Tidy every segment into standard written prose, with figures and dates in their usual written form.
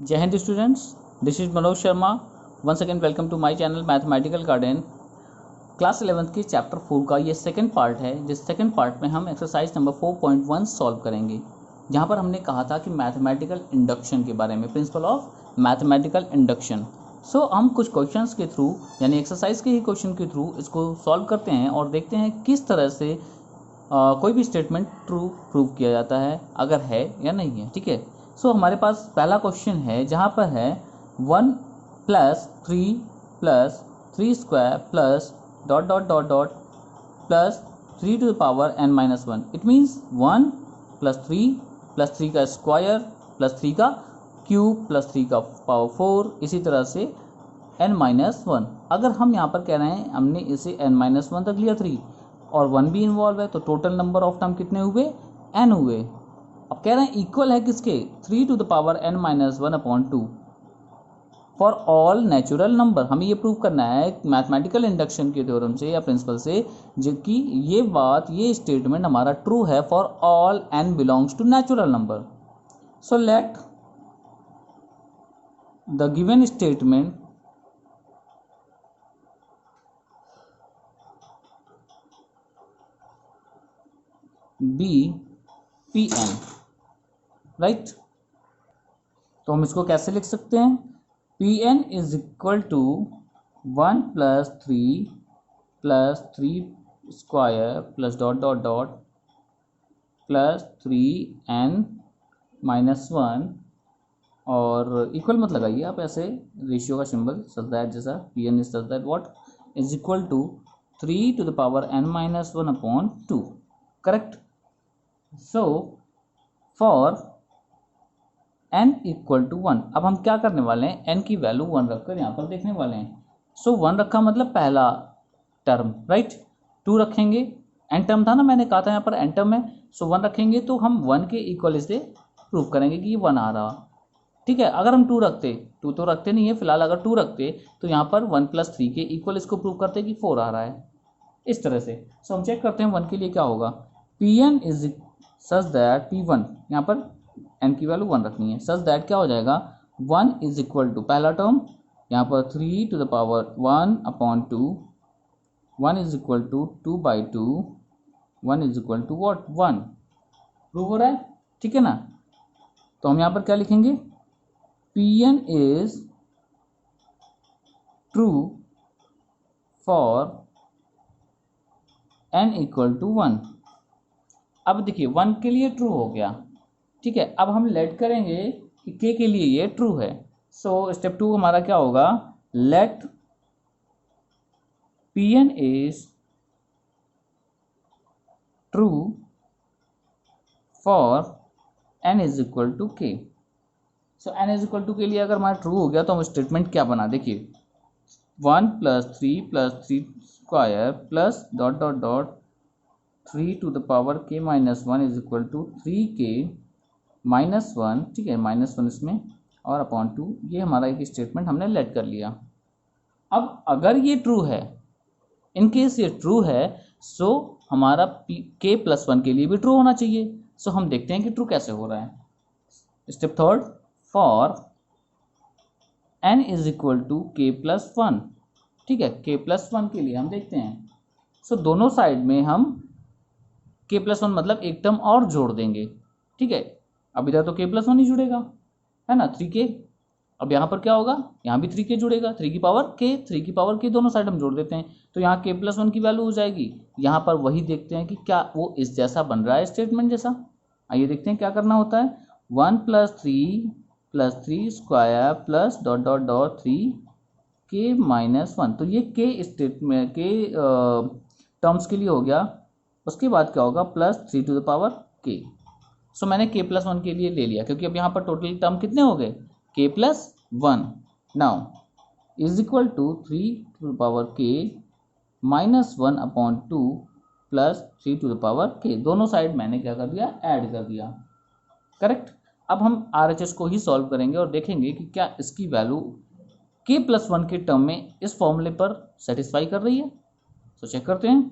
जय हिंद students, this is Manoj Sharma. Once again welcome to my channel mathematical garden. Class 11th की chapter 4 का ये सेकंड पार्ट है, जिस सेकंड पार्ट में हम एक्सरसाइज नंबर 4.1 सॉल्व करेंगे, जहाँ पर हमने कहा था कि मैथमेटिकल इंडक्शन के बारे में, प्रिंसिपल ऑफ मैथमेटिकल इंडक्शन। सो हम कुछ क्वेश्चंस के थ्रू, यानी एक्सरसाइज के ही क्वेश्चन के थ्रू इसको सॉल्व करते हैं और देखते हैं किस तरह से कोई भी स्टेटमेंट ट्रू प्रूव किया जाता है, अगर है या नहीं है। ठीक है, सो हमारे पास पहला क्वेश्चन है जहाँ पर है 1 + 3 + 3 square plus dot dot dot dot plus 3 to the power n-1। It means 1 + 3 + 3 का स्क्वायर प्लस 3 का क्यूब प्लस 3 का पावर 4, इसी तरह से n-1। अगर हम यहाँ पर कह रहे हैं, हमने इसे n-1 तक लिया 3 और 1 भी इन्वॉल्व है, तो टोटल नंबर ऑफ टर्म कितने हुए, n हुए। अब कह रहे हैं इक्वल है किसके, 3 to the power n-1/2 for all natural number. हमें ये प्रूव करना है मैथमेटिकल इंडक्शन के थ्योरम से या प्रिंसिपल से, जो कि ये बात, ये स्टेटमेंट हमारा ट्रू है for all n belongs to natural number. So let the given statement be Pn, right. तो हम इसको कैसे लिख सकते हैं, Pn is equal to 1 + 3 + 3 square plus dot dot dot plus 3n-1 और इक्वल मत लगाइए आप, ऐसे रेशियो का सिंबल सच दैट जैसा, Pn is such that what is equal to 3 to the power n-1/2, correct. So for n equal to 1, अब हम क्या करने वाले हैं, n की वैल्यू 1 रखकर यहाँ पर देखने वाले हैं। सो 1 रखा मतलब पहला टर्म, राइट। 2 रखेंगे, n टर्म था ना, मैंने कहा था यहाँ पर n टर्म है। सो 1 रखेंगे तो हम 1 के इक्वल इसे प्रूव करेंगे कि ये 1 आ रहा। ठीक है, अगर हम 2 रखते, 2 तो रखते नहीं है फिलहाल, अगर 2 रखते तो यहाँ पर 1 + 3 के इक्वल इसको प्रूव करते कि 4 आ रहा है, इस तरह से। सो हम चेक करते हैं 1 के लिए क्या होगा। Pn is such that P1, यहाँ पर n की वैल्यू 1 रखनी है, सच दैट क्या हो जाएगा, 1 इज इक्वल टू पहला टर्म यहाँ पर 3 to the power 1/2, 1 is equal to 2/2, 1 is equal to what, 1। Prove हो रहा है, ठीक है ना। तो हम यहाँ पर क्या लिखेंगे, Pn is true for n equal to 1। अब देखिए 1 के लिए ट्रू हो गया, ठीक है। अब हम लेट करेंगे कि k के लिए ये ट्रू है। सो स्टेप 2 हमारा क्या होगा, let Pn is true for n is equal to k। So n is equal to के लिए अगर हमारा ट्रू हो गया तो हम स्टेटमेंट क्या बना, देखिए 1 + 3 + 3 square plus dot dot dot 3 to the power k-1 is equal to 3k-1, ठीक है, -1 इसमें और /2, ये हमारा एक स्टेटमेंट हमने लेट कर लिया। अब अगर ये ट्रू है, इन केस ये ट्रू है, सो हमारा k+1 के लिए भी ट्रू होना चाहिए। सो हम देखते हैं कि ट्रू कैसे हो रहा है। Step 3, for n is equal to k+1, ठीक है। k+1 के लिए हम देखते हैं, सो दोनों साइड में हम k+1 मतलब एक टर्म और जोड़ देंगे, ठीक है। अब इधर तो k+1 ही जुड़ेगा, है ना, 3k। अब यहाँ पर क्या होगा, यहाँ भी 3k जुड़ेगा, 3 की पावर k दोनों साइड हम जोड़ देते हैं, तो यहाँ k+1 की वैल्यू हो जाएगी। यहाँ पर वही देखते हैं कि क्या वो इस जैसा बन रहा है, स्टेटमेंट जैसा। आइए देखते हैं क्या करना होता है। 1 + 3 + 3 square plus dot dot dot 3k-1, तो ये k स्टेटमेंट के टर्म्स के लिए हो गया। उसके बाद क्या होगा, +3 to the power k। सो मैंने k+1 के लिए ले लिया, क्योंकि अब यहाँ पर टोटल टर्म कितने हो गए, k+1। Now is equal to 3 to the power k-1/2 plus 3 to the power k, दोनों साइड मैंने क्या कर दिया, ऐड कर दिया, करेक्ट। अब हम RHS को ही सॉल्व करेंगे और देखेंगे कि क्या इसकी वैल्यू k+1 के टर्म में इस फॉर्मूले पर सेटिस्फाई कर रही है। तो चेक करते हैं,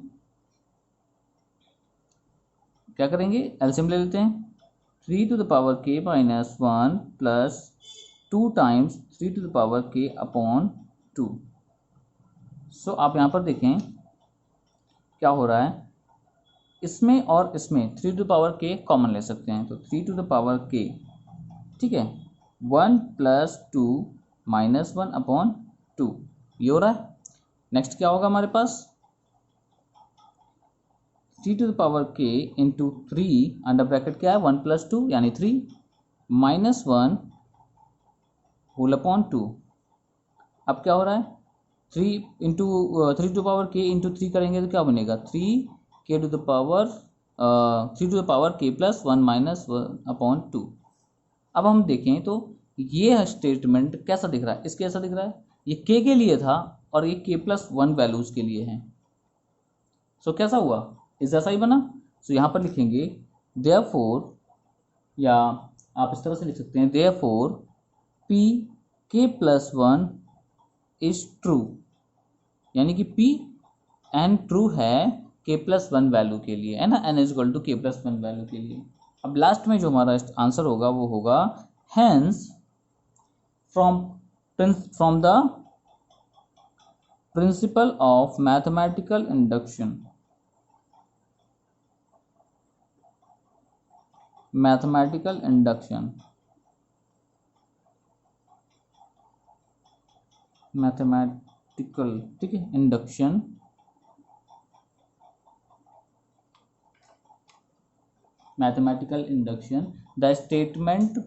क्या करेंगे, एलसीएम ले लेते हैं। 3 to the power k-1 plus 2 times 3 to the power k upon 2। सो आप यहाँ पर देखें क्या हो रहा है, इसमें और इसमें 3 to the power k common ले सकते हैं, तो 3 टू द पावर k, ठीक है, 1 प्लस 2 माइनस 1 अपॉन 2, ये हो रहा है। नेक्स्ट क्या होगा हमारे पास, 3 to the power k into 3 under bracket क्या है 1 प्लस 2 यानी 3 माइनस 1 होल अपॉन 2। अब क्या हो रहा है, 3 into 3 to power k into 3 करेंगे तो क्या बनेगा 3 to the power k plus 1 minus 1 upon 2। अब हम देखें तो ये स्टेटमेंट कैसा दिख रहा है, इसके ऐसा दिख रहा है, ये k के लिए था और ये k प्लस 1 वैल्यूज के लिए है। सो कैसा हुआ, इस जैसा ही बना। सो यहाँ पर लिखेंगे देयरफॉर, या आप इस तरह से लिख सकते हैं therefore p k plus 1 is true, यानी कि p n ट्रू है k प्लस 1 वैल्यू के लिए, है ना, n is equal to k plus 1 value के लिए। अब लास्ट में जो हमारा आंसर होगा वो होगा hence from the principle of mathematical induction, mathematical induction, mathematical, ठीक है, induction, mathematical induction, the statement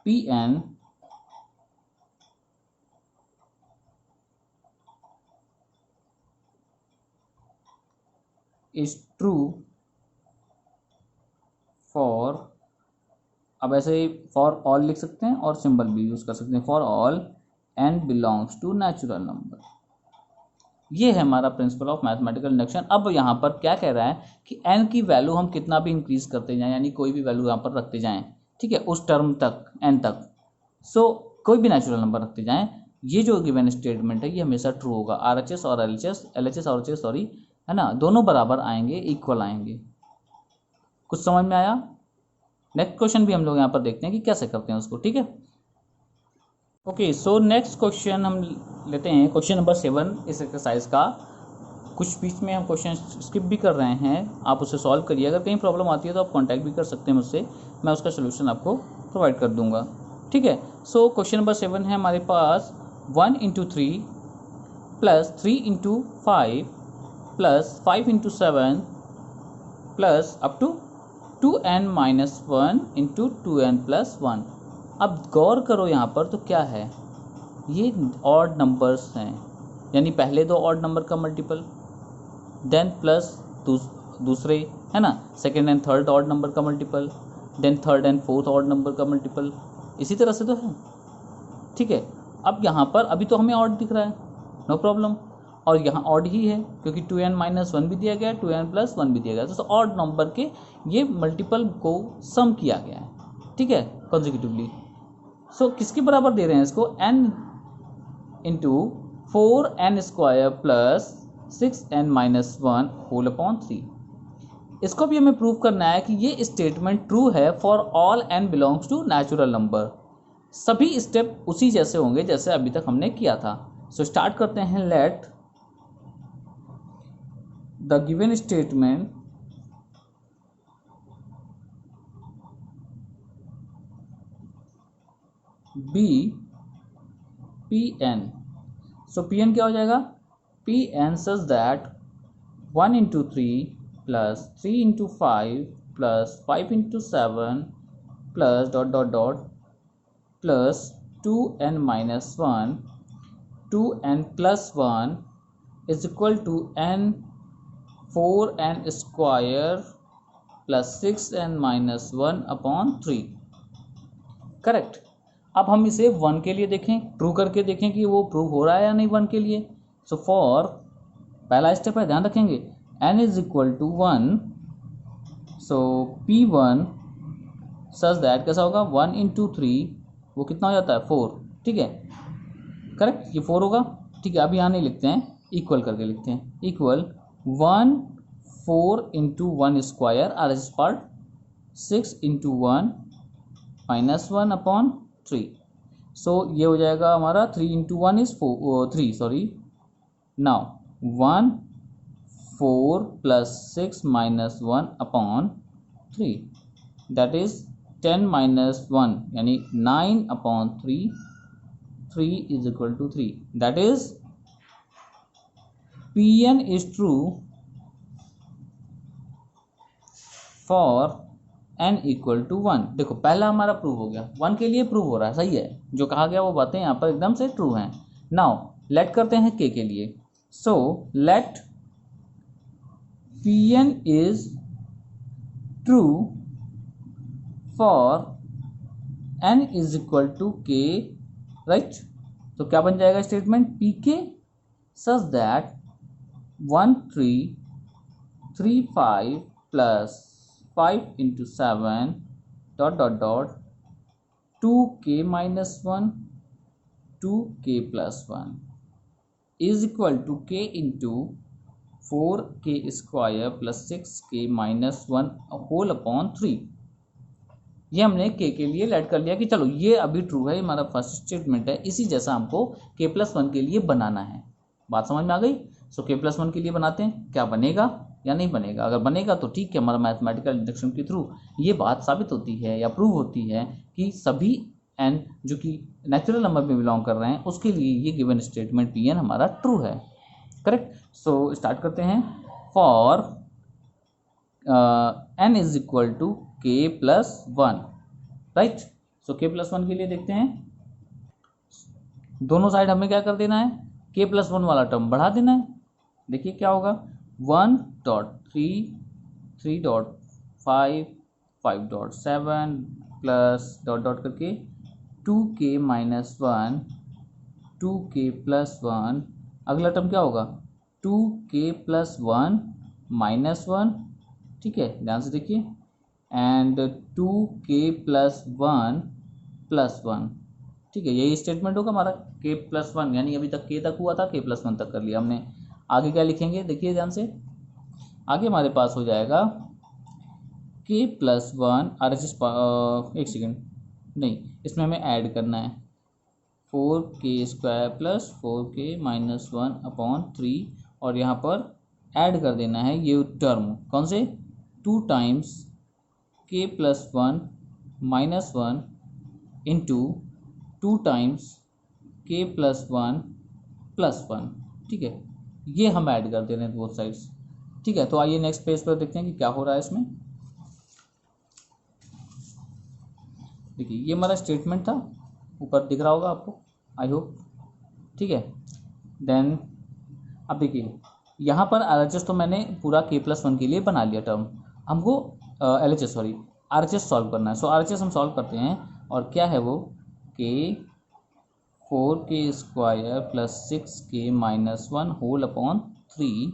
Pn is true for, अब ऐसे फॉर ऑल लिख सकते हैं और सिंबल भी यूज कर सकते हैं, for all n belongs to natural number. ये है हमारा प्रिंसिपल ऑफ मैथमेटिकल इंडक्शन। अब यहाँ पर क्या कह रहा है कि n की वैल्यू हम कितना भी इंक्रीज करते जाएं, यानी कोई भी वैल्यू यहाँ पर रखते जाएं, ठीक है, उस टर्म तक n तक, सो कोई भी नेचुरल नंबर रखते जाएं, ये जो गिवन स्टेटमेंट है ये हमेशा ट्रू होगा। RHS और LHS और LHS सॉरी, है ना, दोनों बराबर आएंगे, इक्वल आएंगे। कुछ समझ में आया? नेक्स्ट क्वेश्चन भी हम लोग यहाँ पर देखते हैं कि कैसे करते हैं उसको, ठीक है। ओके, सो नेक्स्ट क्वेश्चन हम लेते हैं, क्वेश्चन नंबर 7 इस एक्सरसाइज का। कुछ बीच में हम क्वेश्चन स्किप भी कर रहे हैं, आप उसे सॉल्व करिए। अगर कहीं प्रॉब्लम आती है तो आप कांटेक्ट भी कर सकते हैं मुझसे, मैं उसका सोल्यूशन आपको प्रोवाइड कर दूंगा, ठीक है। सो क्वेश्चन नंबर 7 है हमारे पास 1 into 3 plus 3 into 5 plus 5 into 7 plus up to 2n minus 1 into 2n plus 1। अब गौर करो यहाँ पर तो क्या है, ये ऑड नंबर्स हैं, यानी पहले दो ऑड नंबर का मल्टीपल, देन प्लस दूसरे, है ना, second and third odd number का multiple, then third and fourth odd number का मल्टीपल, इसी तरह से तो है, ठीक है। अब यहाँ पर अभी तो हमें ऑड दिख रहा है, नो प्रॉब्लम, और यहाँ ऑड ही है क्योंकि 2n माइनस 1 भी दिया गया है, 2n प्लस 1 भी दिया गया है, तो ऑड नंबर के ये मल्टीपल को सम किया गया है, ठीक है, कॉन्जिक्यूटिवली। सो किसके बराबर दे रहे हैं इसको, n into 4n square plus 6n minus 1 whole upon 3। इसको भी हमें प्रूव करना है कि ये स्टेटमेंट ट्रू है for all n belongs to natural number. सभी स्टेप उसी जैसे होंगे जैसे अभी तक हमने किया था। सो स्टार्ट करते हैं, let the given statement be Pn। So Pn क्या हो जाएगा, Pn such that 1 into 3 plus 3 into 5 plus 5 into 7 plus dot dot dot plus 2n minus 1 2n plus 1 is equal to n 4n square plus 6n minus 1 upon 3, correct. अब हम इसे 1 के लिए देखें, true करके देखें कि वो प्रूव हो रहा है या नहीं 1 के लिए। सो फॉर पहला स्टेप है, ध्यान रखेंगे, n is equal to 1, so P1 such that कैसा होगा, 1 इंटू 3 वो कितना हो जाता है 4, ठीक है, करेक्ट, ये 4 होगा, ठीक है। अब यहाँ नहीं लिखते हैं, इक्वल करके लिखते हैं, equal 1 4 into 1 square R S part 6 into 1 minus 1 upon 3। सो ये हो जाएगा हमारा 3 × 1 = 3, नाउ 1 4 + 6 - 1/3, दैट इज 10 - 1 यानी 9/3, 3 = 3, that is Pn is true for n = 1। देखो पहला हमारा प्रूव हो गया, 1 के लिए प्रूव हो रहा है, सही है, जो कहा गया वो बातें यहाँ पर एकदम से ट्रू हैं। नाउ लेट करते हैं k के लिए, so let Pn is true for n = k, right. तो क्या बन जाएगा statement, Pk such that 1 3 3 5 plus 5 × 7 ... 2k - 1 2k + 1 is equal to k into 4k square plus 6k minus 1 whole upon 3। ये हमने k के लिए लेट कर लिया कि चलो ये अभी ट्रू है, हमारा फर्स्ट स्टेटमेंट है, इसी जैसा हमको k + 1 के लिए बनाना है। बात समझ में आ गई। सो k + 1 के लिए बनाते हैं, क्या बनेगा या नहीं बनेगा। अगर बनेगा तो ठीक है, हमारा मैथमेटिकल इंडक्शन के थ्रू ये बात साबित होती है या प्रूव होती है कि सभी n जो कि नेचुरल नंबर में बिलोंग कर रहे हैं उसके लिए ये गिवन स्टेटमेंट Pn हमारा ट्रू है, करेक्ट। सो स्टार्ट करते हैं, for n = k + 1, right. So k + 1 के लिए देखते हैं, दोनों साइड हमें क्या कर देना है, k + 1 वाला टर्म बढ़ा देना है। देखिए क्या होगा, 1.3 3.5 5.7 प्लस ... करके 2k - 1 2k + 1, अगला टर्म क्या होगा 2k + 1 -1, ठीक है, ध्यान से देखिए, एंड 2k + 1 + 1, ठीक है, यही स्टेटमेंट होगा हमारा k + 1, यानी अभी तक k तक हुआ था, k + 1 तक कर लिया हमने। आगे क्या लिखेंगे, देखिए ध्यान से, आगे हमारे पास हो जाएगा k + 1 RHS, एक सेकेंड, नहीं, इसमें हमें ऐड करना है 4k² + 4k - 1/3, और यहाँ पर ऐड कर देना है ये टर्म, कौन से, 2 times k + 1 -1 into 2 times k + 1 + 1, ठीक है, ये हम ऐड कर दे रहे हैं बोथ साइड्स, ठीक है। तो आइए नेक्स्ट पेज पर देखते हैं कि क्या हो रहा है इसमें। देखिए ये हमारा स्टेटमेंट था, ऊपर दिख रहा होगा आपको, आई होप, ठीक है। देन अब देखिए यहाँ पर RHS तो मैंने पूरा k + 1 के लिए बना लिया टर्म, हमको LHS सॉरी RHS सॉल्व करना है। सो RHS हम सॉल्व करते हैं, और क्या है वो, k 4k² + 6k - 1 whole upon 3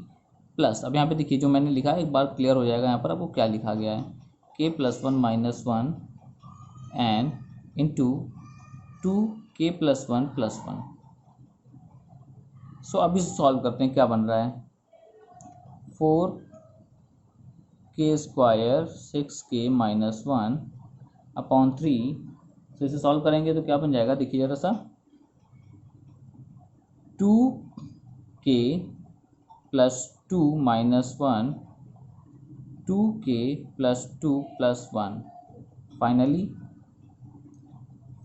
plus, अब यहाँ पे देखिए जो मैंने लिखा है एक बार क्लियर हो जाएगा यहाँ पर आपको क्या लिखा गया है, k + 1 - 1 एंड इंटू 2k + 1 + 1। सो अब इसे सॉल्व करते हैं, क्या बन रहा है, 4k² 6k - 1/3। तो इसे सॉल्व करेंगे तो क्या बन जाएगा, देखिए जरा सा, 2k + 2 - 1 2k + 2 + 1, finally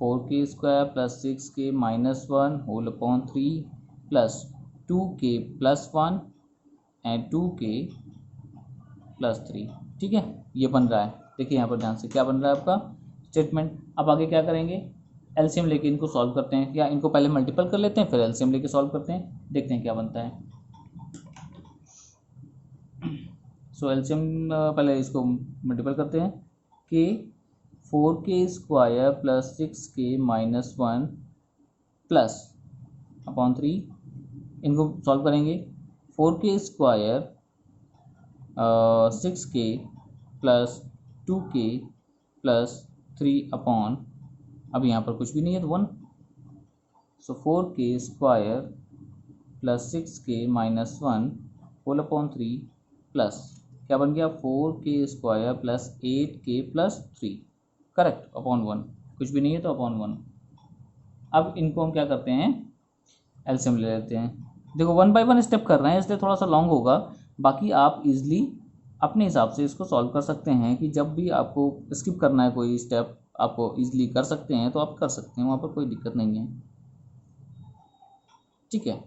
4k² + 6k - 1 whole upon 3 plus 2k + 1 and 2k + 3, ठीक है, ये बन रहा है। देखिए यहाँ पर ध्यान से क्या बन रहा है आपका स्टेटमेंट। अब आगे क्या करेंगे, एलसीएम लेके इनको सॉल्व करते हैं, या इनको पहले मल्टीपल कर लेते हैं फिर एलसीएम लेके सॉल्व करते हैं, देखते हैं क्या बनता है। सो एलसीएम पहले इसको मल्टीपल करते हैं, k 4k² + 6k - 1 plus upon 3, इनको सॉल्व करेंगे, 4k² 6k + 2k + 3 अपॉन, अब यहाँ पर कुछ भी नहीं है तो 1, सो 4k² + 6k - 1 whole upon 3 plus क्या बन गया, 4k² + 8k + 3, करेक्ट, अपॉन 1, कुछ भी नहीं है तो अपॉन 1, अब इनको हम क्या करते हैं, एलसीएम ले लेते हैं। देखो 1 बाय 1 स्टेप कर रहे हैं इसलिए थोड़ा सा लॉन्ग होगा, बाकी आप इजीली अपने हिसाब से इसको सॉल्व कर सकते हैं कि जब भी आपको स्किप करना है कोई स्टेप आपको इजीली कर सकते हैं तो आप कर सकते हैं, वहाँ पर कोई दिक्कत नहीं है। ठीक है,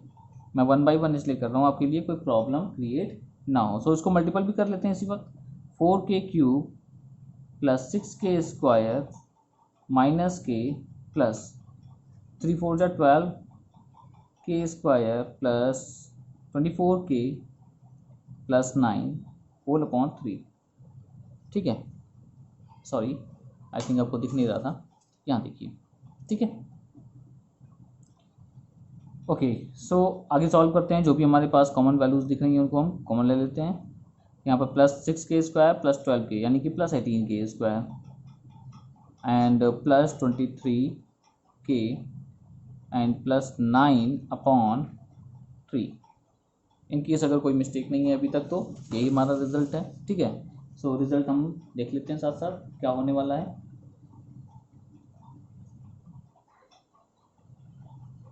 मैं 1 बाय 1 इसलिए कर रहा हूँ आपके लिए कोई प्रॉब्लम क्रिएट ना हो। सो इसको मल्टीपल भी कर लेते हैं इसी वक्त। 4k³ प्लस 6k² माइनस के प्लस 3 4 जा 12 k² plus 24k plus 9 whole upon 3। ठीक है, सॉरी आई थिंक आपको दिख नहीं रहा था, यहाँ देखिए। ठीक है, ओके। सो आगे सॉल्व करते हैं। जो भी हमारे पास कॉमन वैल्यूज दिख रही हैं उनको हम कॉमन ले लेते हैं। यहाँ पर प्लस 6k² प्लस 12k यानी कि plus 18k² and plus 23k and plus 9 upon 3। In case अगर कोई मिस्टेक नहीं है अभी तक तो यही हमारा रिजल्ट है। ठीक है, सो रिजल्ट हम देख लेते हैं साथ साथ क्या होने वाला है।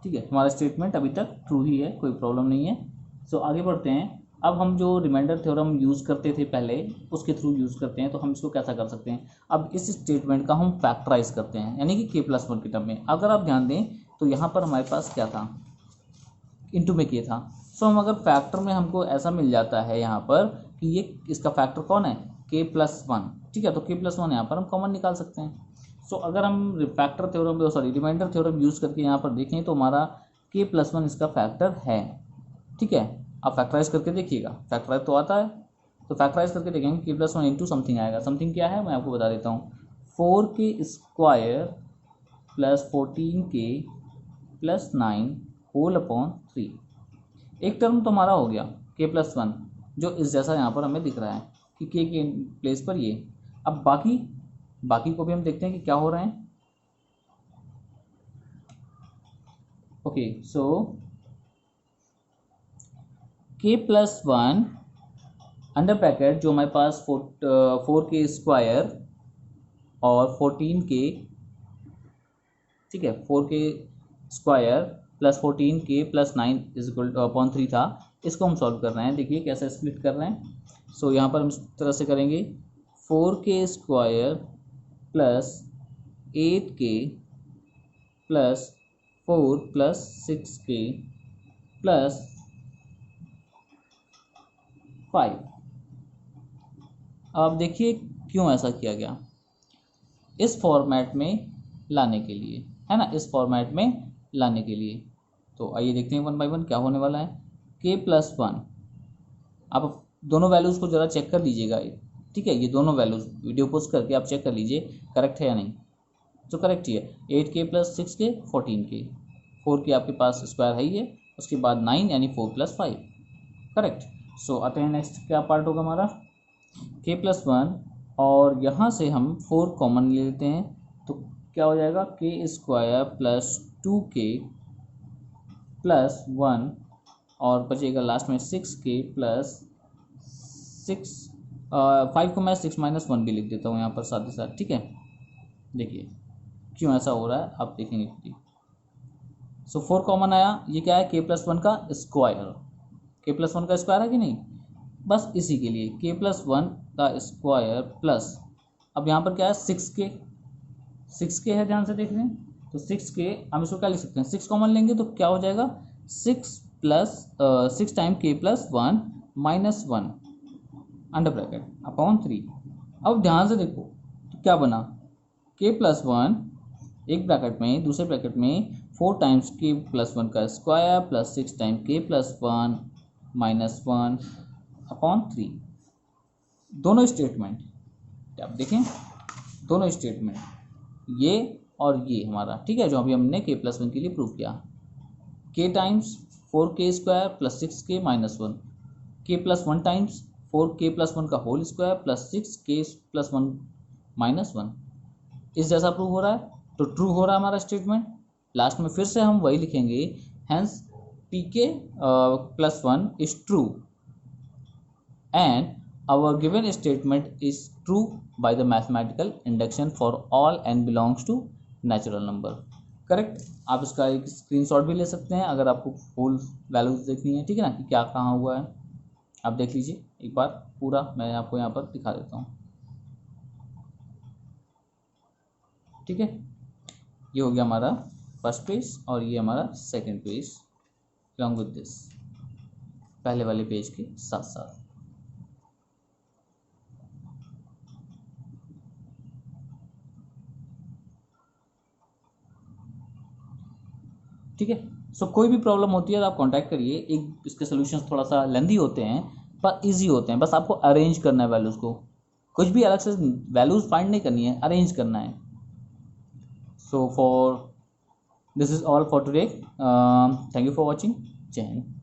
ठीक है, हमारा स्टेटमेंट अभी तक ट्रू ही है, कोई प्रॉब्लम नहीं है। सो आगे बढ़ते हैं। अब हम जो रिमाइंडर थ्योरम यूज़ करते थे पहले उसके थ्रू यूज़ करते हैं, तो हम इसको कैसा कर सकते हैं। अब इस स्टेटमेंट का हम फैक्टराइज करते हैं यानी कि k+1 के टर्म में। अगर आप ध्यान दें तो यहाँ पर हमारे पास क्या था, इनटू में k था। सो हम अगर फैक्टर में हमको ऐसा मिल जाता है यहाँ पर कि ये इसका फैक्टर कौन है, k+1। ठीक है, तो k+1 यहाँ पर हम कॉमन निकाल सकते हैं। सो अगर हम factor theorem sorry remainder theorem use करके यहाँ पर देखें तो हमारा k+1 इसका फैक्टर है। ठीक है, आप फैक्टराइज करके देखिएगा, फैक्टराइज तो आता है, तो फैक्टराइज करके देखेंगे k+1 इंटू समथिंग आएगा। समथिंग क्या है मैं आपको बता देता हूँ, 4k² plus 14k plus 9 whole upon 3। एक टर्म तो हमारा हो गया k+1 जो इस जैसा यहाँ पर हमें दिख रहा है कि k के प्लेस पर ये। अब बाकी को भी हम देखते हैं कि क्या हो रहे हैं। ओके, सो k+1 अंडर ब्रैकेट जो हमारे पास 4k² और 14k। ठीक है, 4k² plus 14k plus 9 is equal upon 3 था, इसको हम सॉल्व कर रहे हैं। देखिए कैसे स्प्लिट कर रहे हैं। सो यहाँ पर हम इस तरह से करेंगे 4k² plus 8k plus 4 plus 6k plus 5। अब देखिए क्यों ऐसा किया गया, इस फॉर्मेट में लाने के लिए, है ना, इस फॉर्मेट में लाने के लिए। तो आइए देखते हैं 1 बाय 1 क्या होने वाला है। k+1, आप दोनों वैल्यूज़ को ज़रा चेक कर लीजिएगा। ठीक है, ये दोनों वैल्यूज़ वीडियो पोस्ट करके आप चेक कर लीजिए करेक्ट है या नहीं। तो करेक्ट ही है, 8k plus 6k 14k, 4k आपके पास स्क्वायर है ही है, उसके बाद 9 यानी 4 प्लस 5 करेक्ट। सो आते हैं नेक्स्ट क्या पार्ट होगा हमारा, k+1 और यहाँ से हम 4 कॉमन ले लेते हैं तो क्या हो जाएगा, k² प्लस 2k प्लस 1 और बचेगा लास्ट में 6k प्लस 6। 5 को मैं 6 - 1 भी लिख देता हूँ यहाँ पर साथ ही साथ। ठीक है, देखिए क्यों ऐसा हो रहा है आप देखेंगे। सो 4 कॉमन आया, ये क्या है k+1 का स्क्वायर, k+1 का स्क्वायर है कि नहीं, बस इसी के लिए k+1 का स्क्वायर प्लस, अब यहाँ पर क्या है 6k है, ध्यान से देख रहे हैं तो 6k हम इसको क्या लिख सकते हैं, 6 कॉमन लेंगे तो क्या हो जाएगा 6 time k+1 minus 1 under bracket upon 3। अब ध्यान से देखो तो क्या बना, k+1 एक ब्रैकेट में, दूसरे ब्रैकेट में 4 टाइम्स k+1 का square plus 6 time k+1 minus 1 upon 3। दोनों स्टेटमेंट आप देखें, दोनों स्टेटमेंट ये और ये हमारा, ठीक है, जो अभी हमने k+1 के लिए प्रूव किया, k times 4k² plus 6k minus 1, k+1 times 4k+1 का whole square plus 6k+1 minus 1, इस जैसा प्रूव हो रहा है तो ट्रू हो रहा है हमारा स्टेटमेंट। लास्ट में फिर से हम वही लिखेंगे, hence pk+1 is true and our given statement is true by the mathematical induction for all n belongs to natural number। Correct. आप इसका एक स्क्रीनशॉट भी ले सकते हैं अगर आपको फुल वैल्यूज देखनी है, ठीक है ना, कि क्या कहाँ हुआ है। आप देख लीजिए एक बार पूरा, मैं आपको यहाँ पर दिखा देता हूँ, ठीक है। ये हो गया हमारा फर्स्ट पेज और ये हमारा second page along with this, पहले वाले पेज के साथ साथ। ठीक है। सो कोई भी प्रॉब्लम होती है तो आप कांटेक्ट करिए। एक इसके सोल्यूशंस थोड़ा सा लेंदी होते हैं पर इजी होते हैं, बस आपको अरेंज करना है वैल्यूज़ को, कुछ भी अलग से वैल्यूज़ फाइंड नहीं करनी है, अरेंज करना है। So for this is all for today, thank you for watching. जय हिंद।